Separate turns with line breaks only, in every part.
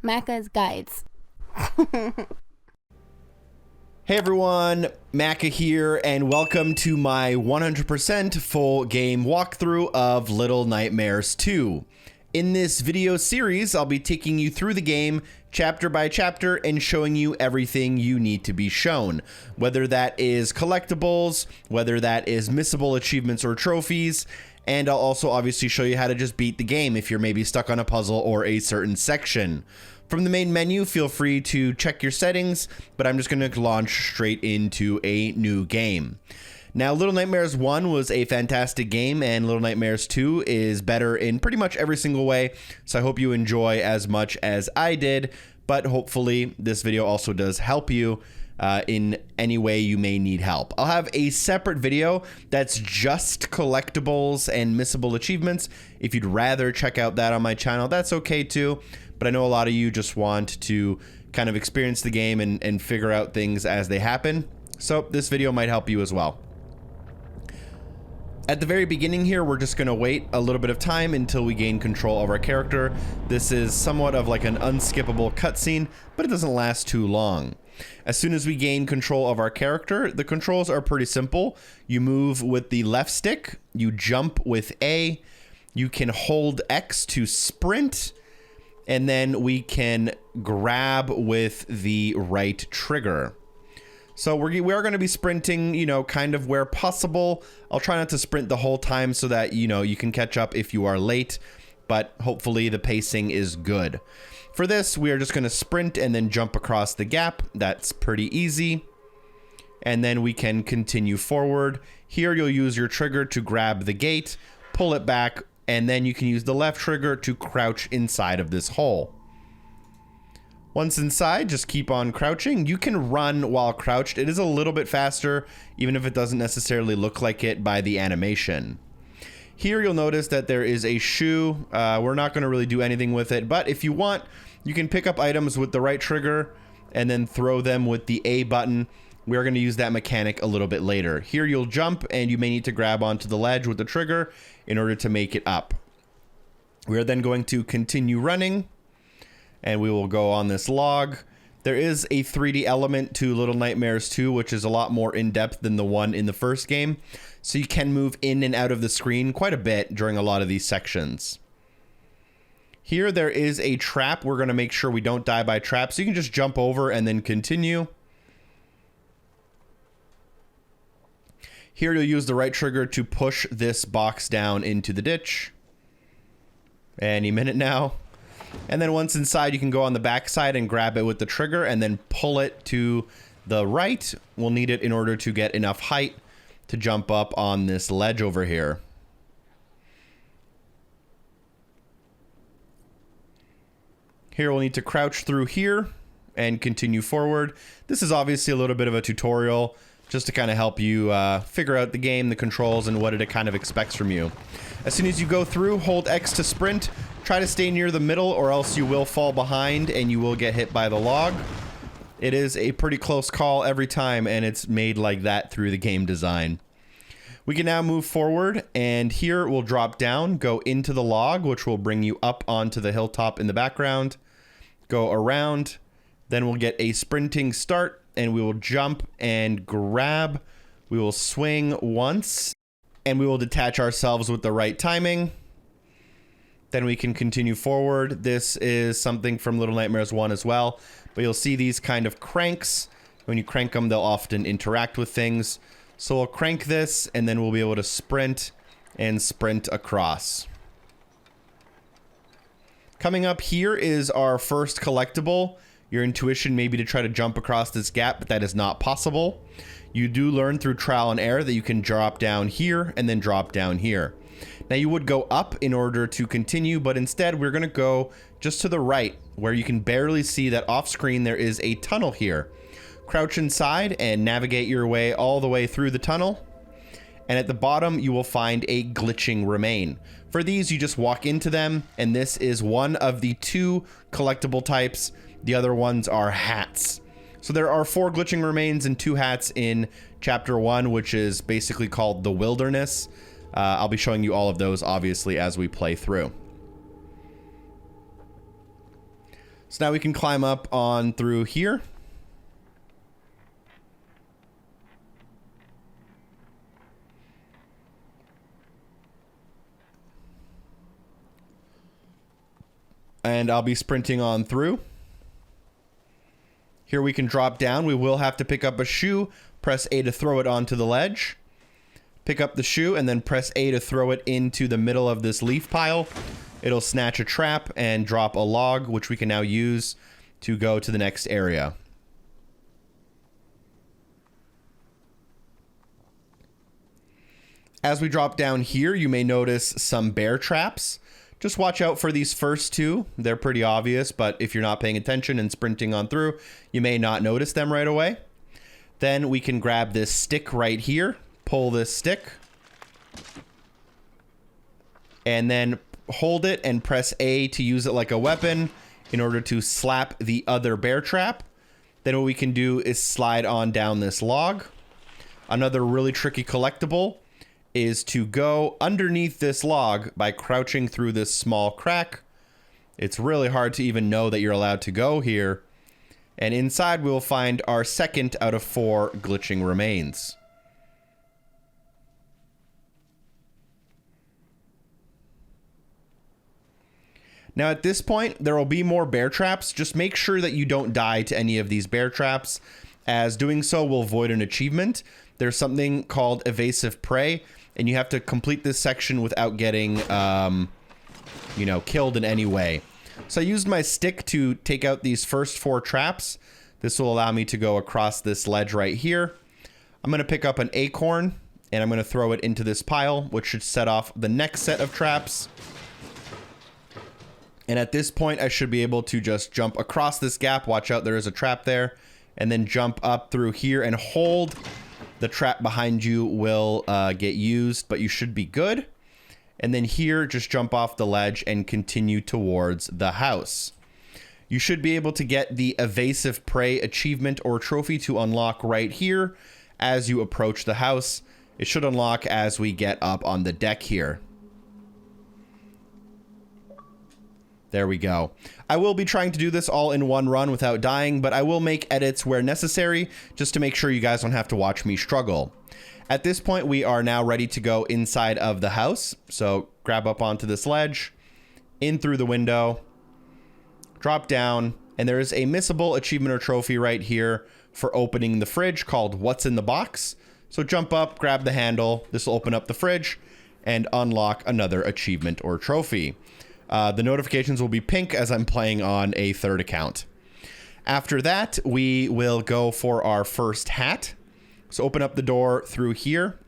Macca's Guides.
Hey everyone, Macca here, and welcome to my 100% full game walkthrough of Little Nightmares 2. In this video series, I'll be taking you through the game chapter by chapter and showing you everything you need to be shown. Whether that is collectibles, whether that is missable achievements or trophies, and I'll also obviously show you how to just beat the game if you're maybe stuck on a puzzle or a certain section. From the main menu, feel free to check your settings, but I'm just going to launch straight into a new game. Now, Little Nightmares 1 was a fantastic game, and Little Nightmares 2 is better in pretty much every single way, so I hope you enjoy as much as I did, but hopefully this video also does help you in any way you may need help. I'll have a separate video that's just collectibles and missable achievements. If you'd rather check out that on my channel, that's okay too. But I know a lot of you just want to kind of experience the game and figure out things as they happen. So this video might help you as well. At the very beginning here, we're just going to wait a little bit of time until we gain control of our character. This is somewhat of like an unskippable cutscene, but it doesn't last too long. As soon as we gain control of our character, the controls are pretty simple. You move with the left stick, you jump with A, you can hold X to sprint, and then we can grab with the right trigger. So we are going to be sprinting, you know, kind of where possible. I'll try not to sprint the whole time so that, you know, you can catch up if you are late, but hopefully the pacing is good. For this, we are just going to sprint and then jump across the gap. That's pretty easy. And then we can continue forward. Here, you'll use your trigger to grab the gate, pull it back, and then you can use the left trigger to crouch inside of this hole. Once inside, just keep on crouching. You can run while crouched. It is a little bit faster, even if it doesn't necessarily look like it by the animation. Here you'll notice that there is a shoe. We're not going to really do anything with it, but if you want, you can pick up items with the right trigger and then throw them with the A button. We're going to use that mechanic a little bit later. Here you'll jump and you may need to grab onto the ledge with the trigger in order to make it up. We are then going to continue running and we will go on this log. There is a 3D element to Little Nightmares 2, which is a lot more in-depth than the one in the first game. So you can move in and out of the screen quite a bit during a lot of these sections. Here there is a trap. We're going to make sure we don't die by trap. So you can just jump over and then continue. Here you'll use the right trigger to push this box down into the ditch. Any minute now. And then once inside, you can go on the back side and grab it with the trigger and then pull it to the right. We'll need it in order to get enough height to jump up on this ledge over here. Here we'll need to crouch through here and continue forward. This is obviously a little bit of a tutorial just to kind of help you figure out the game, the controls, and what it kind of expects from you. As soon as you go through, hold X to sprint. Try to stay near the middle or else you will fall behind and you will get hit by the log. It is a pretty close call every time, and it's made like that through the game design. We can now move forward, and here we'll drop down, go into the log, which will bring you up onto the hilltop in the background. Go around, then we'll get a sprinting start, and we will jump and grab. We will swing once, and we will detach ourselves with the right timing. Then we can continue forward. This is something from Little Nightmares 1 as well, but you'll see these kind of cranks. When you crank them, they'll often interact with things. So we'll crank this, and then we'll be able to sprint and sprint across. Coming up here is our first collectible. Your intuition may be to try to jump across this gap, but that is not possible. You do learn through trial and error that you can drop down here and then drop down here. Now you would go up in order to continue, but instead we're going to go just to the right where you can barely see that off screen there is a tunnel here. Crouch inside and navigate your way all the way through the tunnel. And at the bottom you will find a glitching remain. For these you just walk into them, and this is one of the 2 collectible types. The other ones are hats. So there are 4 glitching remains and 2 hats in chapter 1, which is basically called the Wilderness. I'll be showing you all of those obviously as we play through. So now we can climb up on through here. And I'll be sprinting on through. Here we can drop down. We will have to pick up a shoe. Press A to throw it onto the ledge. Pick up the shoe and then press A to throw it into the middle of this leaf pile. It'll snatch a trap and drop a log, which we can now use to go to the next area. As we drop down here, you may notice some bear traps. Just watch out for these first two. They're pretty obvious, but if you're not paying attention and sprinting on through, you may not notice them right away. Then we can grab this stick right here, pull this stick, and then hold it and press A to use it like a weapon in order to slap the other bear trap. Then what we can do is slide on down this log. Another really tricky collectible is to go underneath this log by crouching through this small crack. It's really hard to even know that you're allowed to go here. And inside we'll find our second out of 4 glitching remains. Now at this point, there will be more bear traps. Just make sure that you don't die to any of these bear traps, as doing so will void an achievement. There's something called Evasive Prey, and you have to complete this section without getting, you know, killed in any way. So I used my stick to take out these first 4 traps. This will allow me to go across this ledge right here. I'm going to pick up an acorn, and I'm going to throw it into this pile, which should set off the next set of traps. And at this point, I should be able to just jump across this gap. Watch out, there is a trap there. And then jump up through here and hold. The trap behind you will get used, but you should be good. And then here, just jump off the ledge and continue towards the house. You should be able to get the Evasive Prey achievement or trophy to unlock right here as you approach the house. It should unlock as we get up on the deck here. There we go. I will be trying to do this all in one run without dying, but I will make edits where necessary just to make sure you guys don't have to watch me struggle. At this point, we are now ready to go inside of the house. So grab up onto this ledge, in through the window, drop down, and there is a missable achievement or trophy right here for opening the fridge called What's in the Box. So jump up, grab the handle. This will open up the fridge and unlock another achievement or trophy. The notifications will be pink as I'm playing on a 3rd account. After that, we will go for our first hat. So open up the door through here.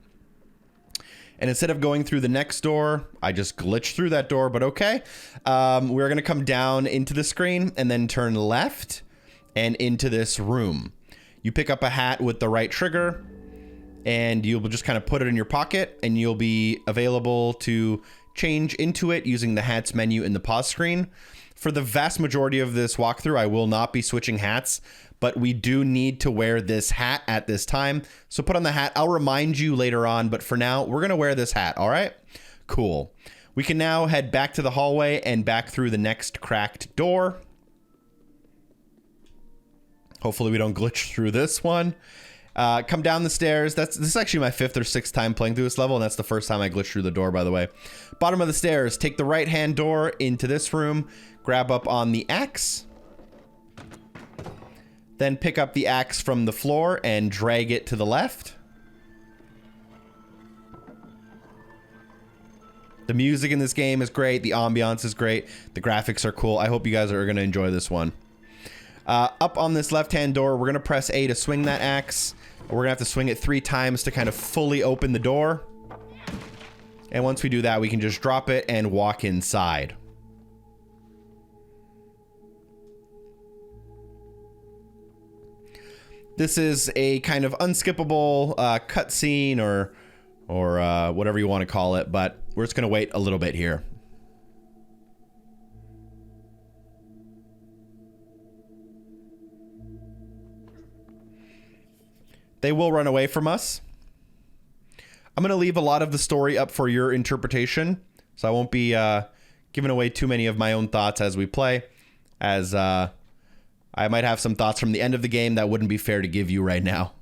And instead of going through the next door, I just glitched through that door, but okay. We're going to come down into the screen and then turn left and into this room. You pick up a hat with the right trigger and you'll just kind of put it in your pocket and you'll be available to change into it using the hats menu in the pause screen. For the vast majority of this walkthrough, I will not be switching hats, but we do need to wear this hat at this time. So put on the hat. I'll remind you later on, but for now, we're going to wear this hat. All right, cool. We can now head back to the hallway and back through the next cracked door. Hopefully we don't glitch through this one. Come down the stairs. This is actually my 5th or 6th time playing through this level, and that's the first time I glitched through the door, by the way. Bottom of the stairs. Take the right-hand door into this room. Grab up on the axe. Then pick up the axe from the floor and drag it to the left. The music in this game is great. The ambiance is great. The graphics are cool. I hope you guys are going to enjoy this one. Up on this left-hand door, we're going to press A to swing that axe. We're going to have to swing it 3 times to kind of fully open the door. And once we do that, we can just drop it and walk inside. This is a kind of unskippable cutscene or whatever you want to call it, but we're just going to wait a little bit here. They will run away from us. I'm going to leave a lot of the story up for your interpretation, so I won't be giving away too many of my own thoughts as we play. as I might have some thoughts from the end of the game that wouldn't be fair to give you right now.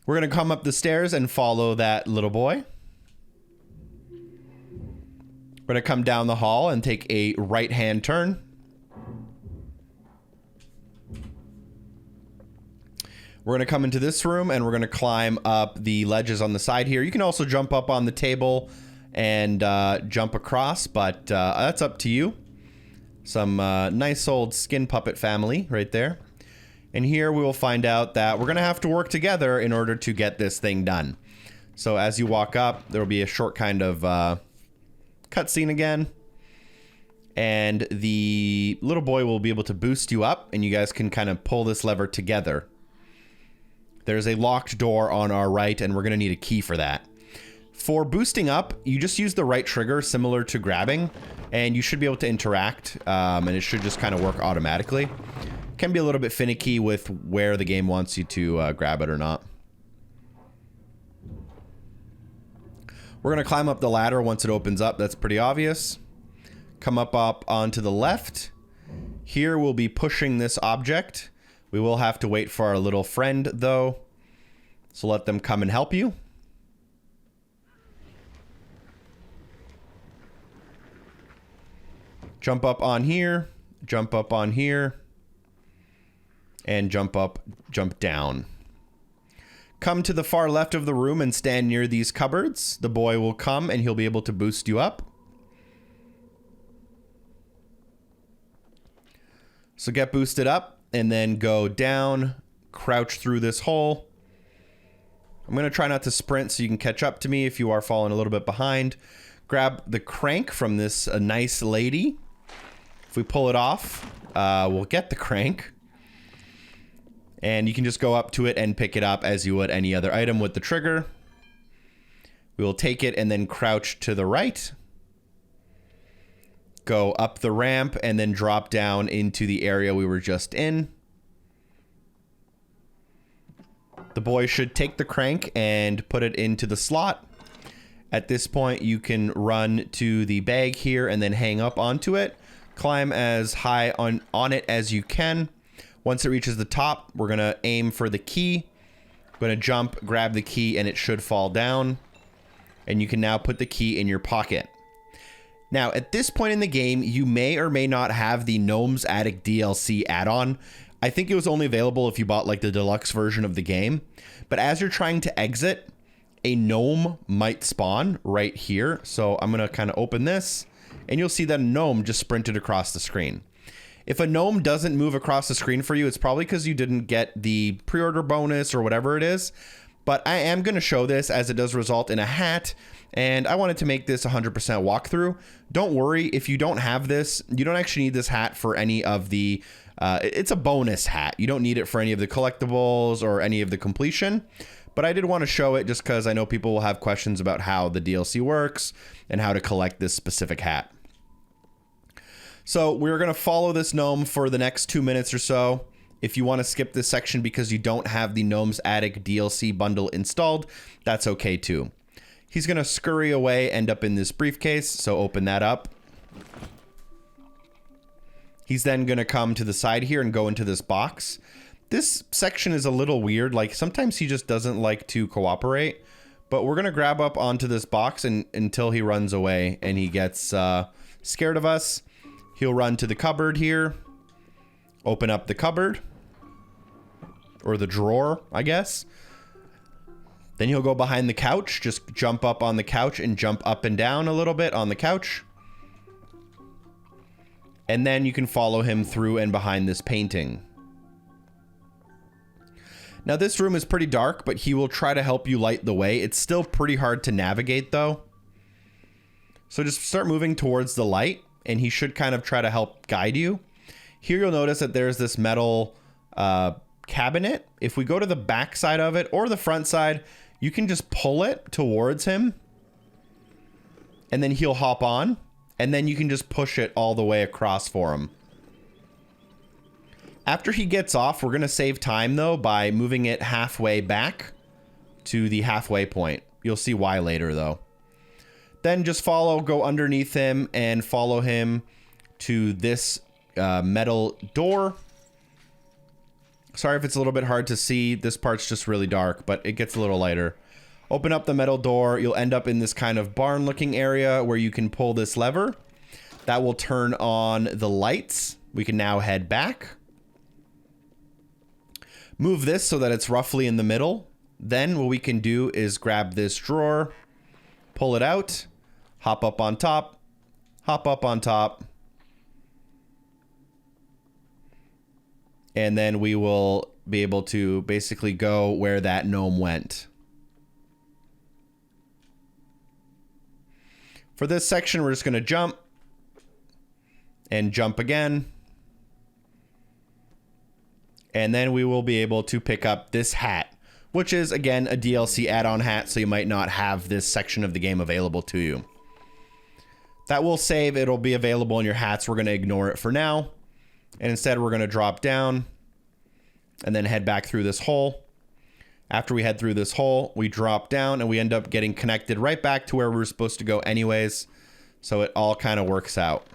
We're going to come up the stairs and follow that little boy. We're going to come down the hall and take a right-hand turn. We're going to come into this room and we're going to climb up the ledges on the side here. You can also jump up on the table and jump across, but that's up to you. Some nice old skin puppet family right there. And here we will find out that we're going to have to work together in order to get this thing done. So as you walk up, there will be a short kind of cutscene again. And the little boy will be able to boost you up, and you guys can kind of pull this lever together. There's a locked door on our right, and we're going to need a key for that. For boosting up, you just use the right trigger, similar to grabbing, and you should be able to interact, and it should just kind of work automatically. Can be a little bit finicky with where the game wants you to grab it or not. We're going to climb up the ladder once it opens up. That's pretty obvious. Come up onto the left. Here we'll be pushing this object. We will have to wait for our little friend, though. So let them come and help you. Jump up on here. Jump up on here. And jump up, jump down. Come to the far left of the room and stand near these cupboards. The boy will come and he'll be able to boost you up. So get boosted up and then go down, crouch through this hole. I'm going to try not to sprint so you can catch up to me if you are falling a little bit behind. Grab the crank from this nice lady. If we pull it off, we'll get the crank. And you can just go up to it and pick it up as you would any other item with the trigger. We will take it and then crouch to the right. Go up the ramp and then drop down into the area we were just in. The boy should take the crank and put it into the slot. At this point, you can run to the bag here and then hang up onto it. Climb as high on it as you can. Once it reaches the top, we're going to aim for the key. I'm going to jump, grab the key, and it should fall down. And you can now put the key in your pocket. Now, at this point in the game, you may or may not have the Nome's Attic DLC add-on. I think it was only available if you bought like the deluxe version of the game. But as you're trying to exit, a gnome might spawn right here. So I'm going to kind of open this, and you'll see that a gnome just sprinted across the screen. If a gnome doesn't move across the screen for you, it's probably because you didn't get the pre-order bonus or whatever it is. But I am going to show this as it does result in a hat, and I wanted to make this 100% walkthrough. Don't worry, if you don't have this, you don't actually need this hat for any of the... it's a bonus hat. You don't need it for any of the collectibles or any of the completion. But I did want to show it just because I know people will have questions about how the DLC works and how to collect this specific hat. So we're going to follow this gnome for the next 2 minutes or so. If you want to skip this section because you don't have the Gnome's Attic DLC bundle installed, that's okay too. He's going to scurry away, end up in this briefcase, so open that up. He's then going to come to the side here and go into this box. This section is a little weird. Like, sometimes he just doesn't like to cooperate, but we're going to grab up onto this box until he runs away and he gets scared of us. He'll run to the cupboard here, open up the cupboard, or the drawer, I guess. Then he'll go behind the couch, just jump up on the couch and jump up and down a little bit on the couch. And then you can follow him through and behind this painting. Now this room is pretty dark, but he will try to help you light the way. It's still pretty hard to navigate though. So just start moving towards the light and he should kind of try to help guide you. Here you'll notice that there's this metal cabinet. If we go to the back side of it or the front side, you can just pull it towards him and then he'll hop on and then you can just push it all the way across for him. After he gets off, we're going to save time though by moving it halfway back to the halfway point. You'll see why later though. Then just go underneath him and follow him to this metal door. Sorry if it's a little bit hard to see. This part's just really dark, but it gets a little lighter. Open up the metal door. You'll end up in this kind of barn-looking area where you can pull this lever. That will turn on the lights. We can now head back. Move this so that it's roughly in the middle. Then what we can do is grab this drawer, pull it out, hop up on top, and then we will be able to basically go where that gnome went. For this section, we're just going to jump and jump again. And then we will be able to pick up this hat, which is, again, a DLC add-on hat, so you might not have this section of the game available to you. That will save. It'll be available in your hats. We're going to ignore it for now. And instead, we're going to drop down and then head back through this hole. After we head through this hole, we drop down and we end up getting connected right back to where we were supposed to go anyways. So it all kind of works out.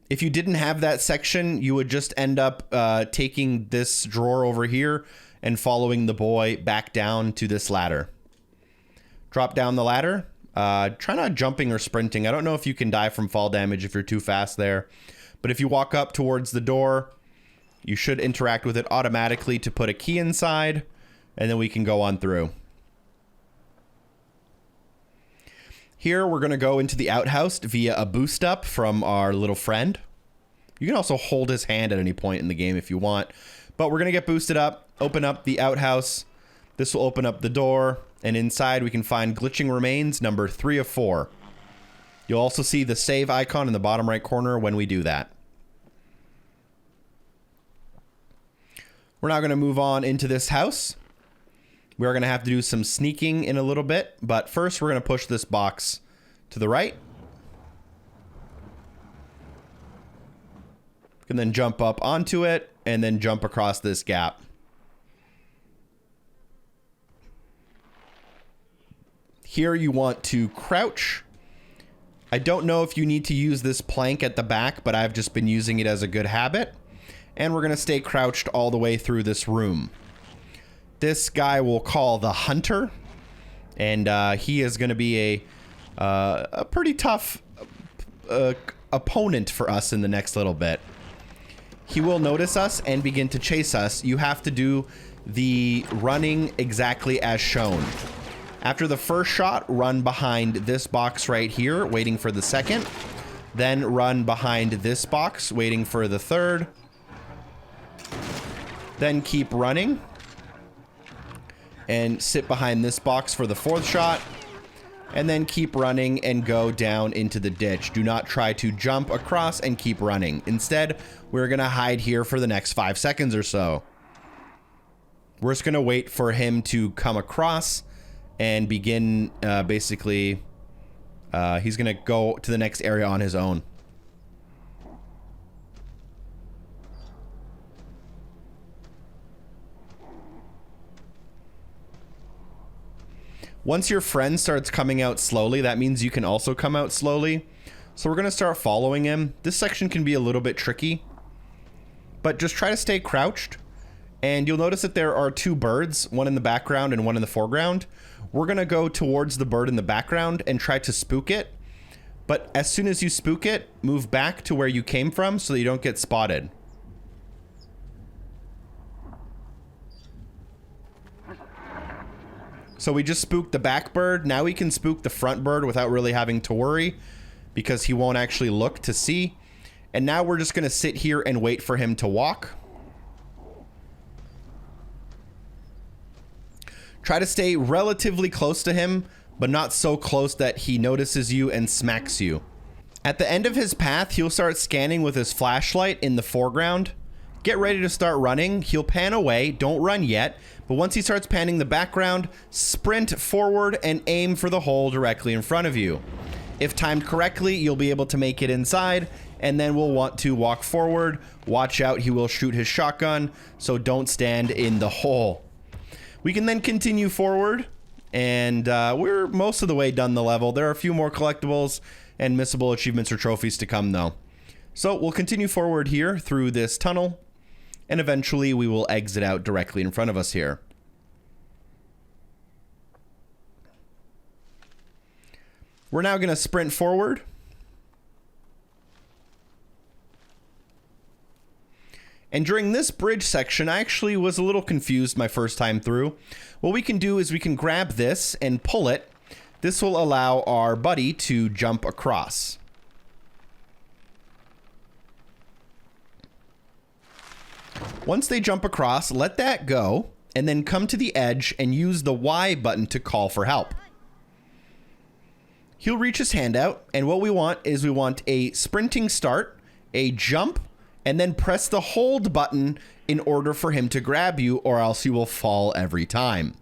If you didn't have that section, you would just end up taking this drawer over here and following the boy back down to this ladder. Drop down the ladder. Try not jumping or sprinting. I don't know if you can die from fall damage if you're too fast there. But if you walk up towards the door, you should interact with it automatically to put a key inside, and then we can go on through. Here, we're going to go into the outhouse via a boost up from our little friend. You can also hold his hand at any point in the game if you want. But we're going to get boosted up, open up the outhouse. This will open up the door, and inside we can find glitching remains number 3 of 4. You'll also see the save icon in the bottom right corner when we do that. We're now going to move on into this house. We're going to have to do some sneaking in a little bit, but first we're going to push this box to the right. And then jump up onto it, and then jump across this gap. Here you want to crouch. I don't know if you need to use this plank at the back, but I've just been using it as a good habit. And we're going to stay crouched all the way through this room. This guy we'll call the Hunter, and he is going to be a pretty tough opponent for us in the next little bit. He will notice us and begin to chase us. You have to do the running exactly as shown. After the first shot, run behind this box right here, waiting for the second. Then run behind this box, waiting for the third. Then keep running. And sit behind this box for the fourth shot. And then keep running and go down into the ditch. Do not try to jump across and keep running. Instead, we're going to hide here for the next 5 seconds or so. We're just going to wait for him to come across and begin basically, he's going to go to the next area on his own. Once your friend starts coming out slowly, that means you can also come out slowly. So we're going to start following him. This section can be a little bit tricky, but just try to stay crouched. And you'll notice that there are 2 birds, one in the background and one in the foreground. We're going to go towards the bird in the background and try to spook it. But as soon as you spook it, move back to where you came from so that you don't get spotted. So we just spooked the back bird. Now we can spook the front bird without really having to worry because he won't actually look to see. And now we're just going to sit here and wait for him to walk. Try to stay relatively close to him, but not so close that he notices you and smacks you. At the end of his path, he'll start scanning with his flashlight in the foreground. Get ready to start running. He'll pan away. Don't run yet. But once he starts panning the background, sprint forward and aim for the hole directly in front of you. If timed correctly, you'll be able to make it inside, and then we'll want to walk forward. Watch out, he will shoot his shotgun, so don't stand in the hole. We can then continue forward And we're most of the way done the level. There are a few more collectibles and missable achievements or trophies to come, though. So we'll continue forward here through this tunnel, and eventually we will exit out directly in front of us here. We're now going to sprint forward. And during this bridge section, I actually was a little confused my first time through. What we can do is we can grab this and pull it. This will allow our buddy to jump across. Once they jump across, let that go, and then come to the edge and use the Y button to call for help. He'll reach his hand out, and what we want is we want a sprinting start, a jump, and then press the hold button in order for him to grab you, or else you will fall every time.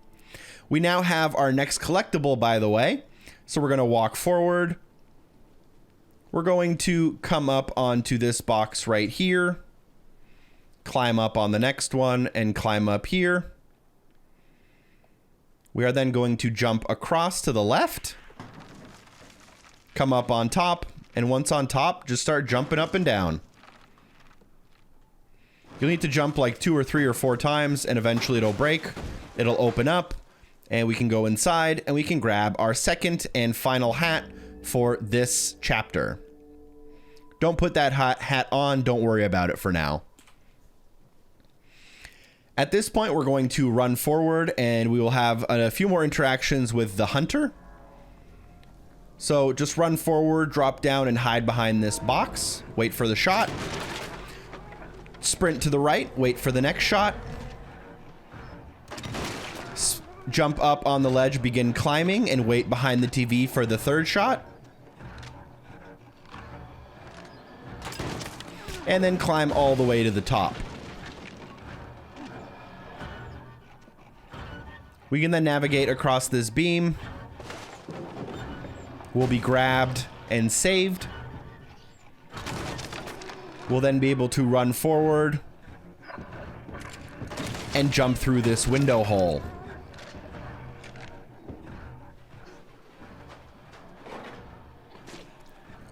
We now have our next collectible, by the way. So we're going to walk forward. We're going to come up onto this box right here, climb up on the next one, and climb up here. We are then going to jump across to the left, come up on top, and once on top, just start jumping up and down. You'll need to jump like 2 or 3 or 4 times, and eventually it'll break. It'll open up, and we can go inside, and we can grab our second and final hat for this chapter. Don't put that hat on. Don't worry about it for now. At this point, we're going to run forward, and we will have a few more interactions with the hunter. So just run forward, drop down, and hide behind this box. Wait for the shot. Sprint to the right, wait for the next shot. Jump up on the ledge, begin climbing, and wait behind the TV for the third shot. And then climb all the way to the top. We can then navigate across this beam. We'll be grabbed and saved. We'll then be able to run forward and jump through this window hole.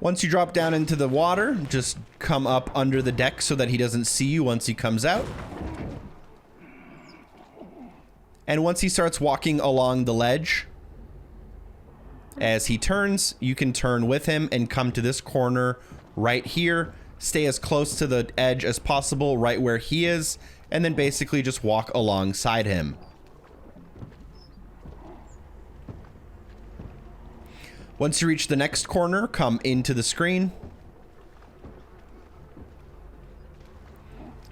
Once you drop down into the water, just come up under the deck so that he doesn't see you once he comes out. And once he starts walking along the ledge, as he turns, you can turn with him and come to this corner right here. Stay as close to the edge as possible, right where he is, and then basically just walk alongside him. Once you reach the next corner, come into the screen.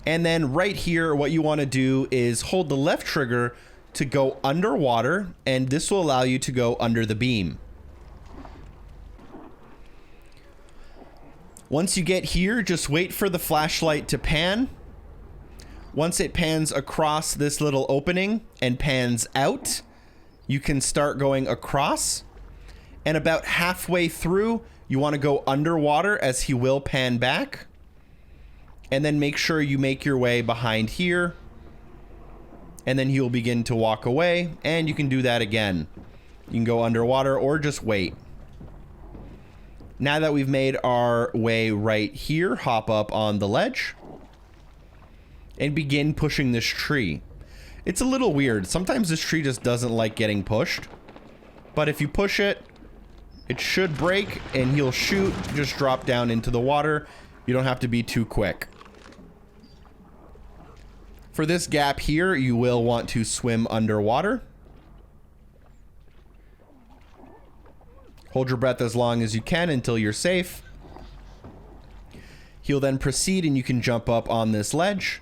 And then right here, what you want to do is hold the left trigger to go underwater, and this will allow you to go under the beam. Once you get here, just wait for the flashlight to pan. Once it pans across this little opening and pans out, you can start going across. And about halfway through, you want to go underwater as he will pan back. And then make sure you make your way behind here. And then he'll begin to walk away, and you can do that again. You can go underwater or just wait. Now that we've made our way right here, hop up on the ledge and begin pushing this tree. It's a little weird. Sometimes this tree just doesn't like getting pushed, but if you push it, it should break and he'll shoot, just drop down into the water. You don't have to be too quick. For this gap here, you will want to swim underwater. Hold your breath as long as you can until you're safe. He'll then proceed and you can jump up on this ledge,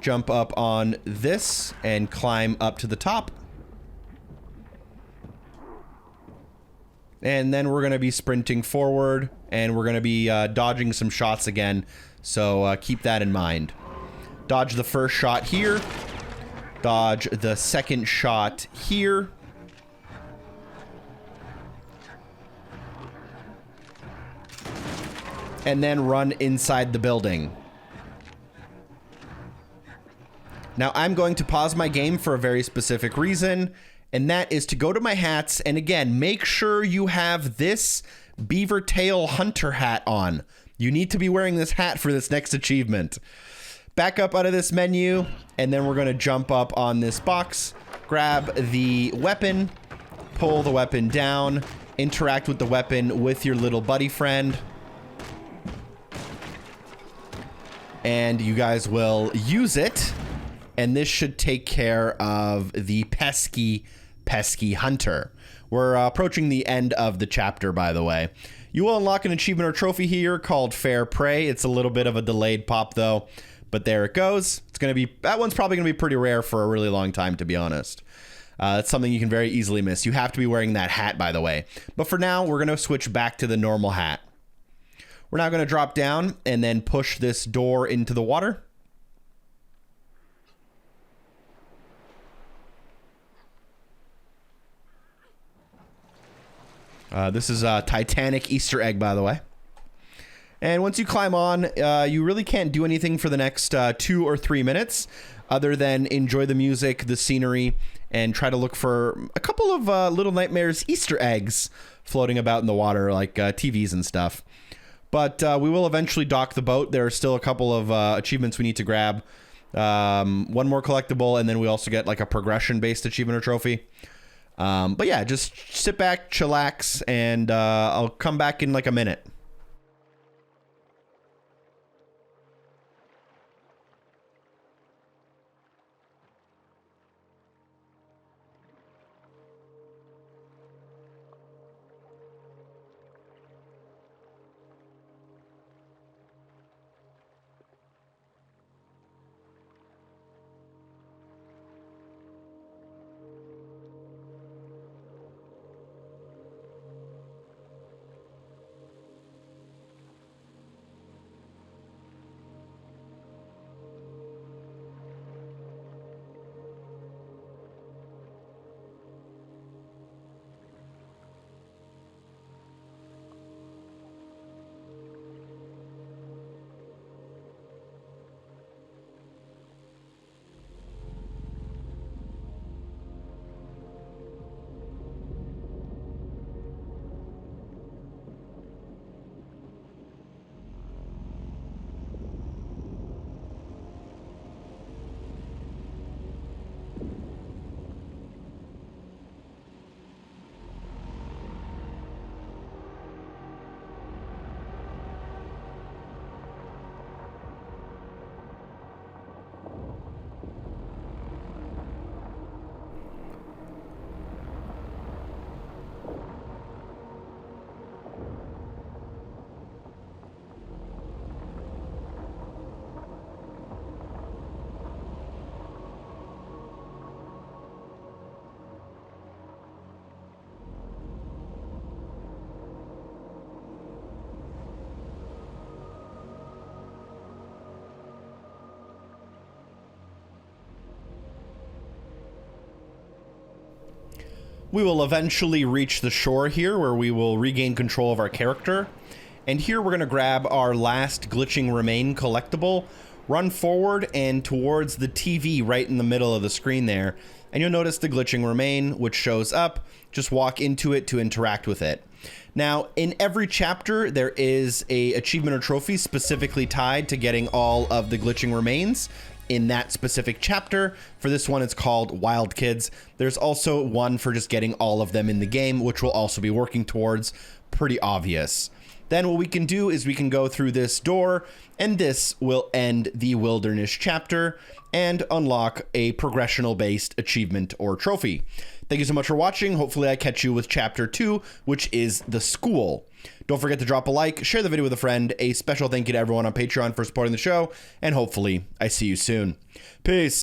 jump up on this and climb up to the top. And then we're going to be sprinting forward and we're going to be dodging some shots again. So keep that in mind. Dodge the first shot here. Dodge the second shot here. And then run inside the building. Now I'm going to pause my game for a very specific reason, and that is to go to my hats, and again, make sure you have this beaver tail hunter hat on. You need to be wearing this hat for this next achievement. Back up out of this menu, and then we're going to jump up on this box, grab the weapon, pull the weapon down, interact with the weapon with your little buddy friend, and you guys will use it, and this should take care of the pesky hunter. We're approaching the end of the chapter, by the way. You will unlock an achievement or trophy here called Fair Prey. It's a little bit of a delayed pop, though, but there it goes. It's going to be, that one's probably going to be pretty rare for a really long time, to be honest. It's something you can very easily miss. You have to be wearing that hat, by the way. But for now, we're going to switch back to the normal hat. We're now going to drop down and then push this door into the water. This is a Titanic Easter egg, by the way. And once you climb on, you really can't do anything for the next 2 or 3 minutes other than enjoy the music, the scenery, and try to look for a couple of Little Nightmares Easter eggs floating about in the water, like TVs and stuff. But we will eventually dock the boat. There are still a couple of achievements we need to grab. One more collectible, and then we also get like a progression-based achievement or trophy. But yeah, just sit back, chillax, and I'll come back in like a minute. We will eventually reach the shore here where we will regain control of our character. And here we're going to grab our last glitching remain collectible, run forward and towards the TV right in the middle of the screen there. And you'll notice the glitching remain, which shows up. Just walk into it to interact with it. Now, in every chapter, there is a achievement or trophy specifically tied to getting all of the glitching remains in that specific chapter. For this one, it's called Wild Kids. There's also one for just getting all of them in the game, which we'll also be working towards. Pretty obvious. Then what we can do is we can go through this door, and this will end the Wilderness chapter and unlock a progressional-based achievement or trophy. Thank you so much for watching. Hopefully I catch you with chapter 2, which is the school. Don't forget to drop a like, share the video with a friend. A special thank you to everyone on Patreon for supporting the show, and hopefully I see you soon. Peace.